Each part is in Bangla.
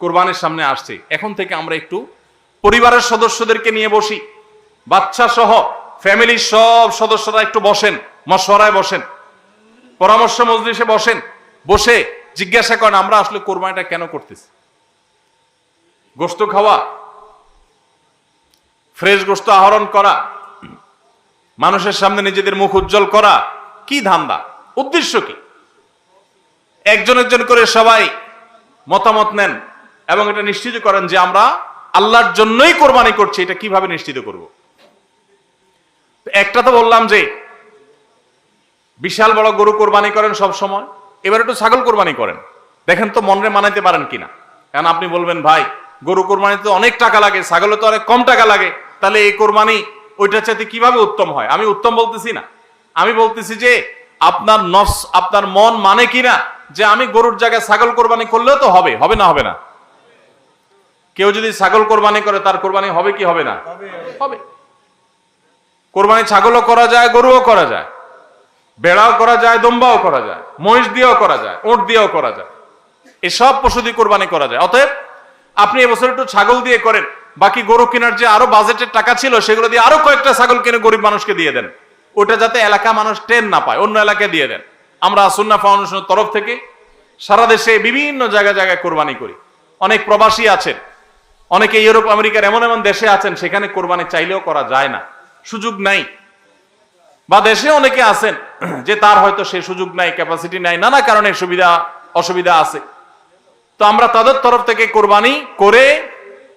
কোরবানির সামনে আসছে, এখন থেকে আমরা একটু পরিবারের সদস্যদেরকে নিয়ে বসি, বাচ্চা সহ ফ্যামিলির সব সদস্যরা একটু বসেন, মশওয়ারায় বসেন, পরামর্শ মজলিসে বসেন, বসে জিজ্ঞাসা করেন আমরা আসলে কোরবানিটা কেন করতেছি। গোশত খাওয়া, ফ্রেশ গোশত আহরণ করা, মানুষের সামনে নিজেদের মুখ উজ্জ্বল করা, কি ধান্দা, উদ্দেশ্য কি? একজন একজন করে সবাই মতামত নেন এবং এটা নিশ্চিত করেন যে আমরা আল্লাহর জন্যই কোরবানি করছি। এটা কিভাবে নিশ্চিত করব? একটা তো বললাম যে বিশাল বড় গরু কোরবানি করেন সব সময়, এবার একটু ছাগল কোরবানি করেন, দেখেন তো মনে মানাইতে পারেন কিনা। কারণ আপনি বলবেন ভাই গরু কোরবানিতে অনেক টাকা লাগে, ছাগলে তো অনেক কম টাকা লাগে, তাহলে এই কোরবানি ওইটার চাইতে কিভাবে উত্তম হয়? আমি উত্তম বলতেছি না, আমি বলতেছি যে আপনার নফস, আপনার মন মানে কিনা যে আমি গরুর জায়গায় ছাগল কোরবানি করলেও তো হবে, হবে না হবে না? কেউ যদি ছাগল কোরবানি করে তার কোরবানি হবে কি হবে না? হবে। কোরবানি ছাগলও করা যায়, গরুও করা যায়, বেড়াও করা যায়, দম্বাও করা যায়, মহিষ দিয়েও করা যায়, উট দিয়েও করা যায়, এসব পশু দিয়ে কোরবানি করা যায়। অতএব আপনি এবছর একটু ছাগল দিয়ে করেন, বাকি গরু কেনার যে আরো বাজেটের টাকা ছিল সেগুলো দিয়ে আরো কয়েকটা ছাগল কিনে গরিব মানুষকে দিয়ে দেন, ওটা যাতে এলাকা মানুষ টেন না পায়, অন্য এলাকায় দিয়ে দেন। আমরা সুন্নাহ ফাউন্ডেশনের তরফ থেকে সারা দেশে বিভিন্ন জায়গায় জায়গায় কোরবানি করি। অনেক প্রবাসী আছেন, অনেকে ইউরোপ আমেরিকার এমন এমন দেশে আছেন সেখানে কোরবানি চাইলেও করা যায় না, সুযোগ নাই, বা দেশে অনেকে আছেন যে তার হয়তো সে সুযোগ নাই, ক্যাপাসিটি নাই, নানা কারণে সুবিধা অসুবিধা আছে। তো আমরা তাদের তরফ থেকে কোরবানি করে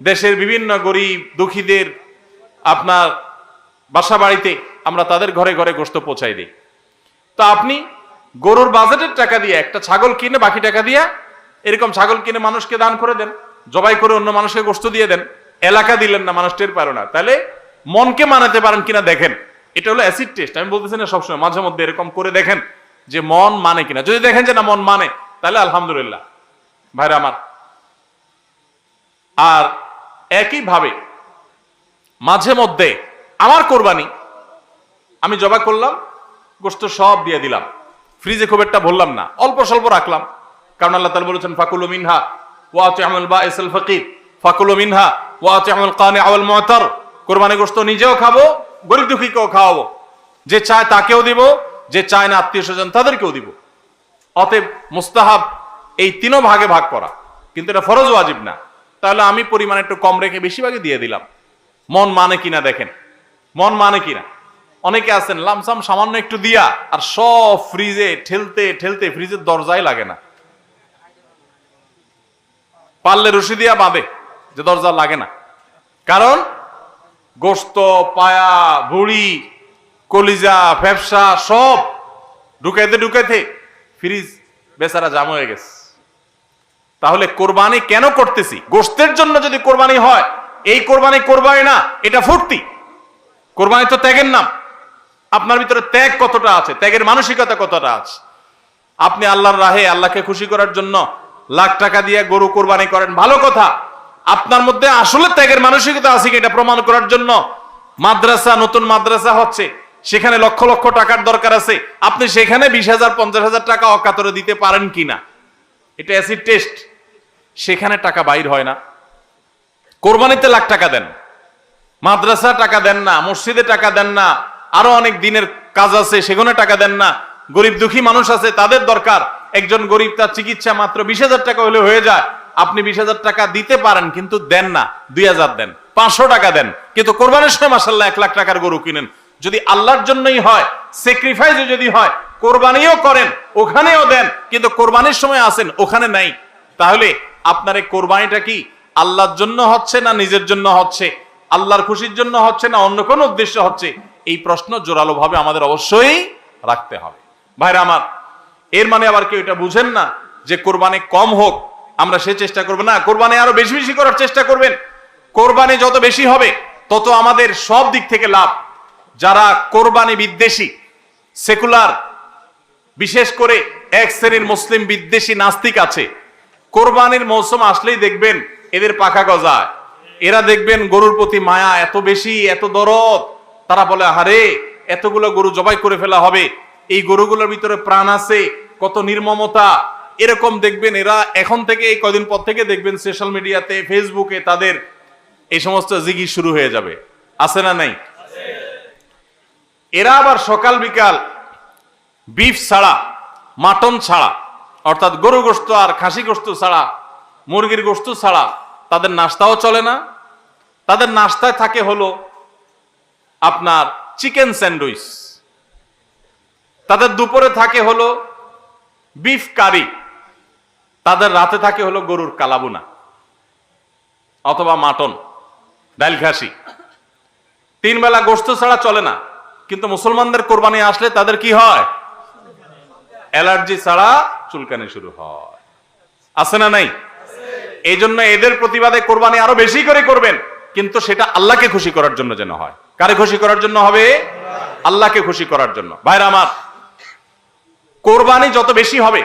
দেশের বিভিন্ন গরিব দুঃখীদের আপনার বাসা বাড়িতে আমরা তাদের ঘরে ঘরে গোশত পৌঁছাই দিই। তো আপনি গরুর বাজেটের টাকা দিয়ে একটা ছাগল কিনে বাকি টাকা দিয়ে এরকম ছাগল কিনে মানুষকে দান করে দেন, জবাই করে অন্য মানুষকে গোশত দিয়ে দেন, এলাকা দিলেন না, মানুষ টের পারো না, তাহলে মনকে মানাতে পারেন কিনা দেখেন। এটা হলো অ্যাসিড টেস্ট, আমি বলতেছি না সবসময়, মাঝে মধ্যে এরকম করে দেখেন যে মন মানে কিনা। যদি দেখেন যে না মন মানে, তাহলে আলহামদুলিল্লাহ ভাইরা আমার। আর একইভাবে মাঝে মধ্যে আমার কোরবানি আমি জবাই করলাম, গোশত সব দিয়ে দিলাম, ফ্রিজে খুব একটা ভরলাম না, অল্প স্বল্প রাখলাম, কারণ আল্লাহ তাআলা বলেছেন ফাকুলু মিনহা ওয়া আতি'মুল বাঈসাল ফাকির, ফাকুলু মিনহা ওয়া আতি'মুল কানি'a ওয়াল মু'তার। কোরবানি গোশত নিজেও খাবো, গরিব দুঃখীকেও খাওয়াবো, যে চায় তাকেও দিব, যে চায় না আত্মীয় স্বজন তাদেরকেও দিব। অতএব মুস্তাহাব এই তিনও ভাগে ভাগ করা, কিন্তু এটা ফরজ ওয়াজিব না। তাহলে আমি পরিমাণ একটু কম রেখে বেশিরভাগই দিয়ে দিলাম, মন মানে কিনা দেখেন, মন মানে কিনা। অনেকে আছেন লামসাম সামান্য একটু দিয়া আর সব ফ্রিজে ঠেলতে ঠেলতে ফ্রিজের দরজাই লাগে না, পারলে রশি দিয়া বাঁধে যে দরজা লাগে না, কারণ গোশত, পায়া, ভুড়ি, কলিজা, ফ্যাপসা সব ঢুকাইতে ঢুকাইতে ফ্রিজ বেচারা জাম হয়ে গেছে। তাহলে কোরবানি কেন করতেছি? গোশতের জন্য যদি কোরবানি হয়, এই কোরবানি কোরবানি না, এটা ফুর্তি। কোরবানি তো ত্যাগের নাম। আপনার ভিতরে ত্যাগ কতটা আছে, ত্যাগের মানসিকতা কতটা আছে? আপনি আল্লাহর রাহে, আল্লাহকে খুশি করার জন্য লাখ টাকা দিয়ে গরু কোরবানি করেন, ভালো কথা। আপনার মধ্যে আসলে ত্যাগের মানসিকতা আছে কি এটা প্রমাণ করার জন্য মাদ্রাসা, নতুন মাদ্রাসা হচ্ছে, সেখানে লক্ষ লক্ষ টাকার দরকার আছে, আপনি সেখানে 20,000 50,000 টাকা অকাতরে দিতে পারেন কিনা, এটা অ্যাসিড টেস্ট। সেখানে টাকা বাইর হয় না। কোরবানিতে লাখ টাকা দেন, মাদ্রাসা টাকা দেন না, মসজিদে টাকা দেন না, আরো অনেক দিনের কাজ আছে সেখানে টাকা দেন না। গরিব দুঃখী মানুষ আছে, তাদের দরকার, একজন গরিব তার চিকিৎসা মাত্র 20,000 টাকা হলে হয়ে যায়, আপনি 20,000 টাকা দিতে পারেন কিন্তু দেন না, 2,000 দেন, 500 টাকা দেন, কিন্তু কোরবানির সময় মাশাআল্লাহ 1 লাখ টাকার গরু কিনেন। যদি আল্লাহর জন্যই হয়, স্যাক্রিফাইসও যদি হয়, কোরবানিও করেন, ওখানেও দেন, কিন্তু কোরবানির সময় আসেন ওখানে নাই, তাহলে আপনার এই কোরবানিটা কি আল্লাহর জন্য হচ্ছে না নিজের জন্য হচ্ছে, আল্লাহর খুশির জন্য হচ্ছে না অন্য কোনো উদ্দেশ্য হচ্ছে? এই প্রশ্ন জোরালো ভাবে আমাদের অবশ্যই রাখতে হবে। ভাইরা আমার, এর মানে আবার কেউ এটা বুঝেন না যে কোরবানি কম হোক আমরা সে চেষ্টা করবো না, কোরবানি আরো বেশি বেশি করার চেষ্টা করবেন। কোরবানি যত বেশি হবে তত আমাদের সব দিক থেকে লাভ। যারা কোরবানি বিদ্বেষী, সেকুলার, বিশেষ করে এক শ্রেণীর মুসলিম বিদ্বেষী নাস্তিক আছে, কোরবানির মৌসুম আসলেই দেখবেন এদের পাখা গজায়, এরা দেখবেন গরুর প্রতি মায়া এত বেশি, এত দরদ, তারা বলে আরে এতগুলো গরু জবাই করে ফেলা হবে, এই গরুগুলোর ভিতরে প্রাণ আছে, কত নির্মমতা, এরকম দেখবেন এরা এখন থেকে এই কয়দিন পর থেকে দেখবেন সোশ্যাল মিডিয়াতে ফেসবুকে তাদের এই সমস্ত জিগি শুরু হয়ে যাবে, আছে না নাই? এরা আবার সকাল বিকাল বিফ ছাড়া, মাটন ছাড়া, অর্থাৎ গরু গোশত আর খাসি গোশত ছাড়া, মুরগির গোশত ছাড়া তাদের নাস্তাও চলে না। তাদের নাস্তায় থাকে হলো আপনার চিকেন স্যান্ডউইচ, তাদের দুপুরে থাকে হলো বিফ কারি, তাদের রাতে থাকে হলো গরুর কালাবুনা অথবা মাটন, ডাল ঘাসি। 3 বেলা গোশত ছাড়া চলে না। কিন্তু মুসলমানদের কোরবানি আসলে তাদের কি হয়? অ্যালার্জি ছাড়া চুলকানি শুরু হয়, আছে না নাই? এই জন্য এদের প্রতিবাদে কোরবানি আরো বেশি করে করবেন, কিন্তু সেটা আল্লাহকে খুশি করার জন্য যেন হয়। কারে খুশি করার জন্য হবে? আল্লাহকে খুশি করার জন্য। ভাইরা আমার, কোরবানি যত বেশি হবে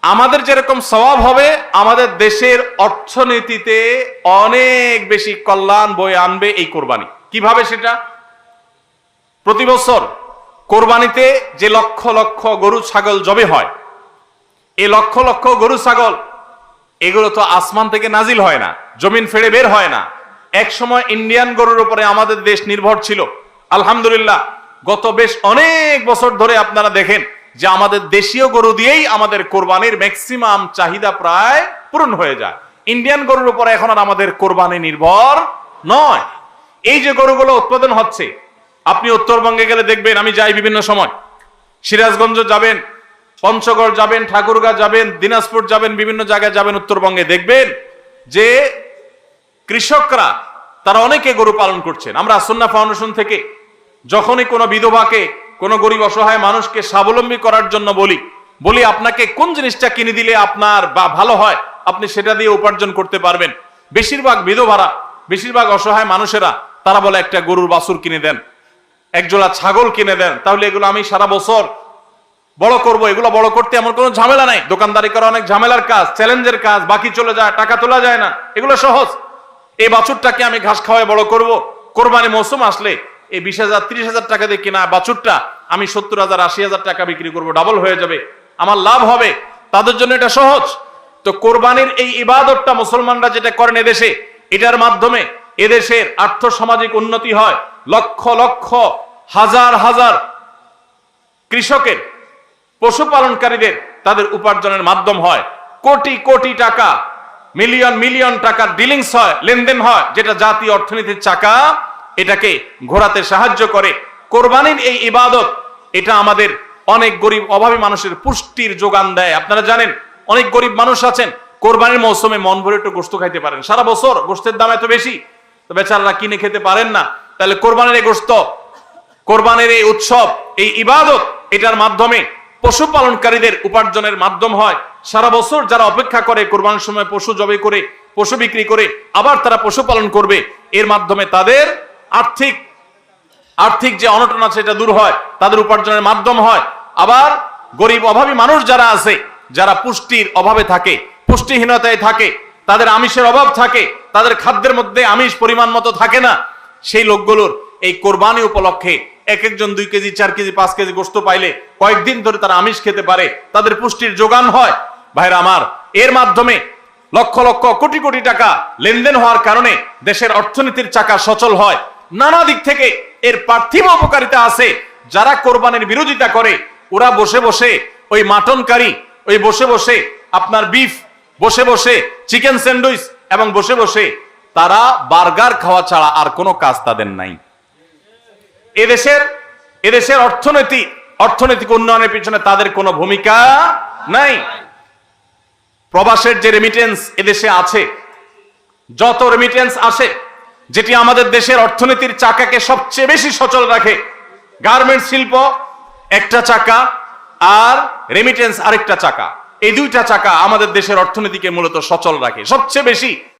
আমাদের যেরকম সওয়াব হবে, আমাদের দেশের অর্থনীতিতে অনেক বেশি কল্যাণ বয়ে আনবে এই কোরবানি। কিভাবে সেটা? প্রতি বছর কোরবানিতে যে লক্ষ লক্ষ গরু ছাগল জবে হয়, এই লক্ষ লক্ষ গরু ছাগল এগুলো তো আসমান থেকে নাজিল হয় না, জমিন ফেড়ে বের হয় না। এক সময় ইন্ডিয়ান গরুর উপরে আমাদের দেশ নির্ভর ছিল। আলহামদুলিল্লাহ, গত বেশ অনেক বছর ধরে আপনারা দেখেন যে আমাদের দেশীয় গরু দিয়েই আমাদের কোরবানির ম্যাক্সিমাম চাহিদা প্রায় পূরণ হয়ে যায়। ইন্ডিয়ান গরুর উপরে এখন আর আমাদের কোরবানি নির্ভর নয়। এই যে গরুগুলো উৎপাদন হচ্ছে, আপনি উত্তরবঙ্গে গেলে দেখবেন, আমি যাই বিভিন্ন সময়, সিরাজগঞ্জ যাবেন, পঞ্চগড় যাবেন, ঠাকুরগাঁ যাবেন, দিনাজপুর যাবেন, বিভিন্ন জায়গায় যাবেন উত্তরবঙ্গে, দেখবেন যে কৃষকরা তারা অনেকে গরু পালন করছেন। আমরা সুন্নাহ ফাউন্ডেশন থেকে যখনই কোনো বিধবাকে, কোনো গরিব অসহায় মানুষকে স্বাবলম্বী করার জন্য বলি আপনাকে কোন জিনিসটা কিনে দিলে আপনার বা ভালো হয়, আপনি সেটা দিয়ে উপার্জন করতে পারবেন। বেশিরভাগ বিধবারা, বেশিরভাগ অসহায় মানুষেরা তারা বলে একটা গরুর বাছুর কিনে দেন, একজোড়া ছাগল কিনে দেন, তাহলে এগুলো আমি সারা বছর বড় করব। এগুলো বড় করতে আমার কোনো ঝামেলা নাই। দোকানদারি করা অনেক ঝামেলার কাজ, চ্যালেঞ্জের কাজ, বাকি চলে যায়, টাকা তোলা যায় না, এগুলো সহজ। এই বাছুরটাকে আমি ঘাস খাওয়ায় বড় করব। কোরবানি মৌসুম আসলে এই 20,000 30,000 টাকা দিয়ে কিনা বাছুরটা আমি 70,000 80,000 টাকা বিক্রি করব, ডাবল হয়ে যাবে, আমার লাভ হবে। তাদের জন্য এটা সহজ। তো কোরবানির এই ইবাদতটা মুসলমানরা যেটা করেন এদেশে, এটার মাধ্যমে এদেশের আর্থ সামাজিক উন্নতি হয়। লক্ষ লক্ষ হাজার হাজার কৃষকের, পশুপালনকারীদের তাদের উপার্জনের মাধ্যম হয়। কোটি কোটি টাকা, মিলিয়ন মিলিয়ন টাকার ডিলিংস হয়, লেনদেন হয়, যেটা জাতীয় অর্থনীতির চাকা এটাকে ঘোরাতে সাহায্য করে। কোরবানির এই ইবাদত এটা আমাদের অনেক গরিব অভাবী মানুষের পুষ্টির যোগান দেয়। আপনারা জানেন অনেক গরিব মানুষ আছেন কোরবানির মৌসুমে মন ভরে একটু গোশত খাইতে পারেন, সারা বছর গোশতের দাম এত বেশি, তো বেচারারা কিনে খেতে পারেন না। তাহলে কোরবানির এই গোশত, কোরবানির এই উৎসব, এই ইবাদত, এটার মাধ্যমে পশুপালনকারীদের উপার্জনের মাধ্যম হয়। সারা বছর যারা অপেক্ষা করে কোরবানির সময় পশু জবাই করে, পশু বিক্রি করে আবার তারা পশুপালন করবে, এর মাধ্যমে তাদের আর্থিক যে অনটন আছে এটা দূর হয়, তাদের উপার্জনের মাধ্যম হয়। আবার গরিব অভাবী মানুষ যারা আছে, যারা পুষ্টির অভাবে থাকে, পুষ্টিহীনতায় থাকে, তাদের আমিষের অভাব থাকে, তাদের খাদ্যের মধ্যে আমিষ পরিমাণ মতো থাকে না, সেই লোকগুলোর এই কোরবানি উপলক্ষে এক একজন 2 কেজি 4 কেজি 5 কেজি গোশত পাইলে কয়েকদিন ধরে তারা আমিষ খেতে পারে, তাদের পুষ্টির যোগান হয়। ভাইরা আমার, এর মাধ্যমে লক্ষ লক্ষ কোটি কোটি টাকা লেনদেন হওয়ার কারণে দেশের অর্থনীতির চাকা সচল হয়। নানা দিক থেকে এর পার্থিব উপকারিতা আছে। যারা কোরবানির বিরোধিতা করে ওরা বসে বসে ওই মাটন কারি, ওই বসে বসে আপনার বিফ, বসে বসে চিকেন স্যান্ডউইচ, এবং বসে বসে তারা বার্গার খাওয়া ছাড়া আর কোনো কাজ তাদের নাই। এদেশের অর্থনৈতিক উন্নয়নের পিছনে তাদের কোনো ভূমিকা নাই। প্রবাসের যে রেমিটেন্স এদেশে আছে, যত রেমিটেন্স আসে, যেটি আমাদের দেশের অর্থনীতির চাকাকে সবচেয়ে বেশি সচল রাখে, গার্মেন্টস শিল্প একটা চাকা আর রেমিটেন্স আরেকটা চাকা, এই 2টা চাকা আমাদের দেশের অর্থনীতিকে মূলত সচল রাখে সবচেয়ে বেশি।